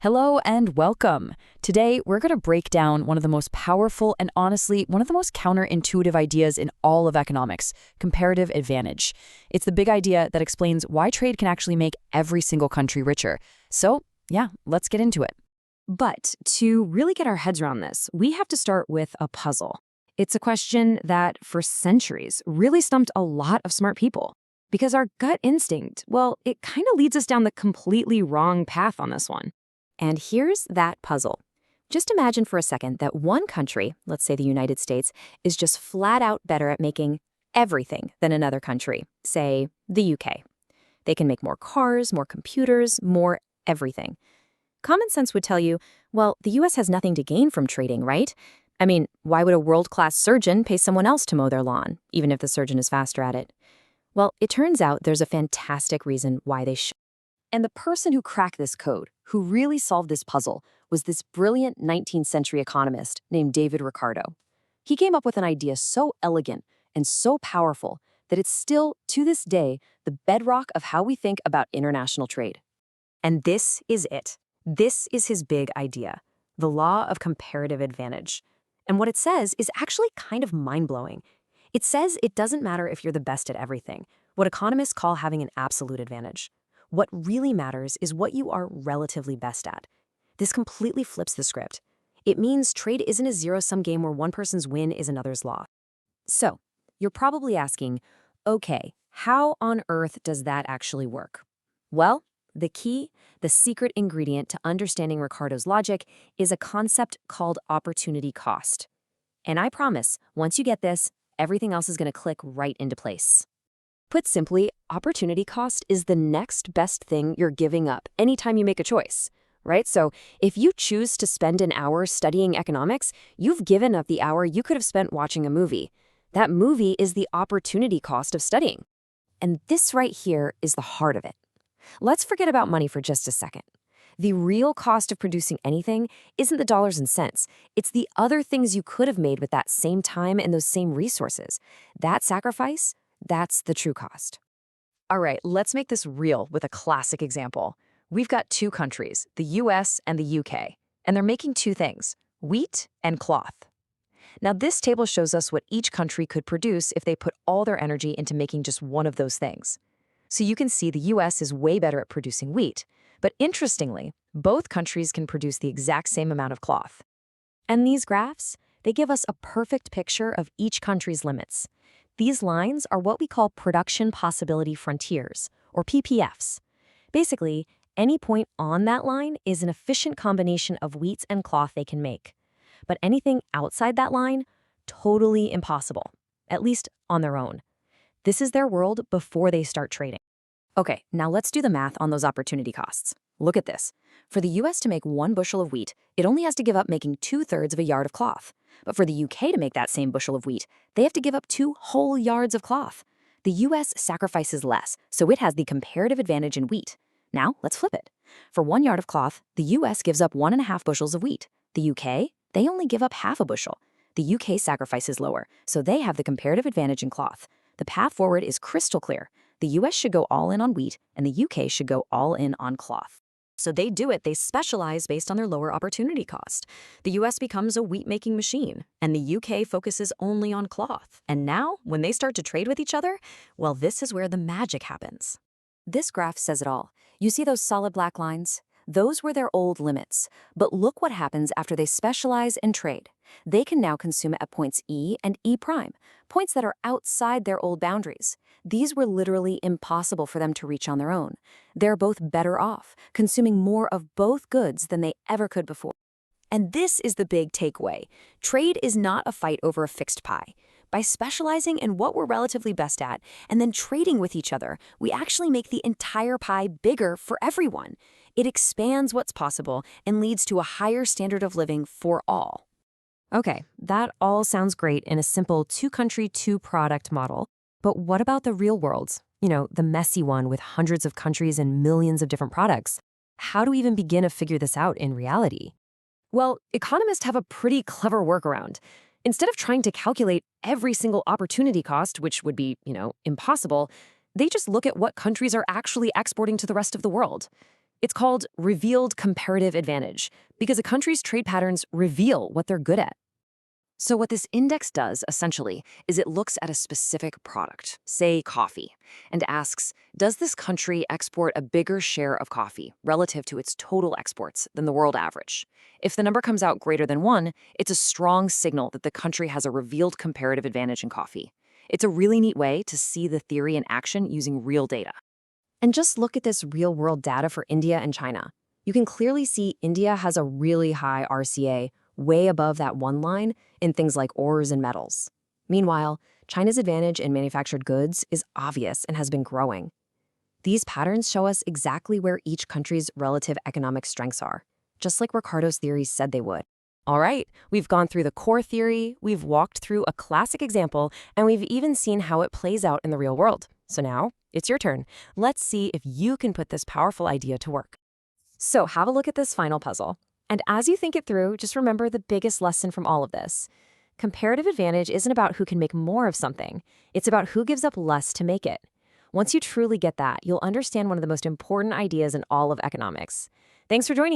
Hello and welcome. Today, we're going to break down one of the most powerful and honestly, one of the most counterintuitive ideas in all of economics, comparative advantage. It's the big idea that explains why trade can actually make every single country richer. So, yeah, let's get into it. But to really get our heads around this, we have to start with a puzzle. It's a question that, for centuries, really stumped a lot of smart people. Because our gut instinct, well, it kind of leads us down the completely wrong path on this one. And here's that puzzle. Just imagine for a second that one country, let's say the United States, is just flat out better at making everything than another country, say the UK. They can make more cars, more computers, more everything. Common sense would tell you, well, the US has nothing to gain from trading, right? I mean, why would a world-class surgeon pay someone else to mow their lawn, even if the surgeon is faster at it? Well, it turns out there's a fantastic reason why they should. And the person who cracked this code, who really solved this puzzle, was this brilliant 19th century economist named David Ricardo. He came up with an idea so elegant and so powerful that it's still, to this day, the bedrock of how we think about international trade. And this is it. This is his big idea, the law of comparative advantage. And what it says is actually kind of mind-blowing. It says it doesn't matter if you're the best at everything, what economists call having an absolute advantage. What really matters is what you are relatively best at. This completely flips the script. It means trade isn't a zero-sum game where one person's win is another's loss. So, you're probably asking, okay, how on earth does that actually work? Well, the key, the secret ingredient to understanding Ricardo's logic is a concept called opportunity cost. And I promise, once you get this, everything else is going to click right into place. Put simply, opportunity cost is the next best thing you're giving up anytime you make a choice, right? So if you choose to spend an hour studying economics, you've given up the hour you could have spent watching a movie. That movie is the opportunity cost of studying. And this right here is the heart of it. Let's forget about money for just a second. The real cost of producing anything isn't the dollars and cents. It's the other things you could have made with that same time and those same resources. That sacrifice, that's the true cost. All right, let's make this real with a classic example. We've got two countries, the US and the UK, and they're making two things, wheat and cloth. Now, this table shows us what each country could produce if they put all their energy into making just one of those things. So you can see the US is way better at producing wheat, but interestingly, both countries can produce the exact same amount of cloth. And these graphs, they give us a perfect picture of each country's limits. These lines are what we call production possibility frontiers, or PPFs. Basically, any point on that line is an efficient combination of wheats and cloth they can make. But anything outside that line, totally impossible, at least on their own. This is their world before they start trading. Okay, now let's do the math on those opportunity costs. Look at this. For the US to make 1 bushel of wheat, it only has to give up making 2/3 of a yard of cloth. But for the UK to make that same bushel of wheat, they have to give up 2 whole yards of cloth. The US sacrifices less, so it has the comparative advantage in wheat. Now, let's flip it. For 1 yard of cloth, the US gives up 1.5 bushels of wheat. The UK, they only give up half a bushel. The UK sacrifices lower, so they have the comparative advantage in cloth. The path forward is crystal clear. The US should go all in on wheat, and the UK should go all in on cloth. So they do it, they specialize based on their lower opportunity cost. The US becomes a wheat-making machine, and the UK focuses only on cloth. And now, when they start to trade with each other, well, this is where the magic happens. This graph says it all. You see those solid black lines? Those were their old limits. But look what happens after they specialize and trade. They can now consume at points E and E prime, points that are outside their old boundaries. These were literally impossible for them to reach on their own. They're both better off, consuming more of both goods than they ever could before. And this is the big takeaway. Trade is not a fight over a fixed pie. By specializing in what we're relatively best at and then trading with each other, we actually make the entire pie bigger for everyone. It expands what's possible and leads to a higher standard of living for all. Okay, that all sounds great in a simple two-country, two-product model. But what about the real world? You know, the messy one with hundreds of countries and millions of different products. How do we even begin to figure this out in reality? Well, economists have a pretty clever workaround. Instead of trying to calculate every single opportunity cost, which would be, impossible, they just look at what countries are actually exporting to the rest of the world. It's called revealed comparative advantage because a country's trade patterns reveal what they're good at. So what this index does, essentially, is it looks at a specific product, say coffee, and asks, does this country export a bigger share of coffee relative to its total exports than the world average? If the number comes out greater than 1, it's a strong signal that the country has a revealed comparative advantage in coffee. It's a really neat way to see the theory in action using real data. And just look at this real-world data for India and China. You can clearly see India has a really high RCA, way above that 1 line, in things like ores and metals. Meanwhile, China's advantage in manufactured goods is obvious and has been growing. These patterns show us exactly where each country's relative economic strengths are, just like Ricardo's theories said they would. All right, we've gone through the core theory, we've walked through a classic example, and we've even seen how it plays out in the real world. So now, it's your turn. Let's see if you can put this powerful idea to work. So have a look at this final puzzle. And as you think it through, just remember the biggest lesson from all of this. Comparative advantage isn't about who can make more of something. It's about who gives up less to make it. Once you truly get that, you'll understand one of the most important ideas in all of economics. Thanks for joining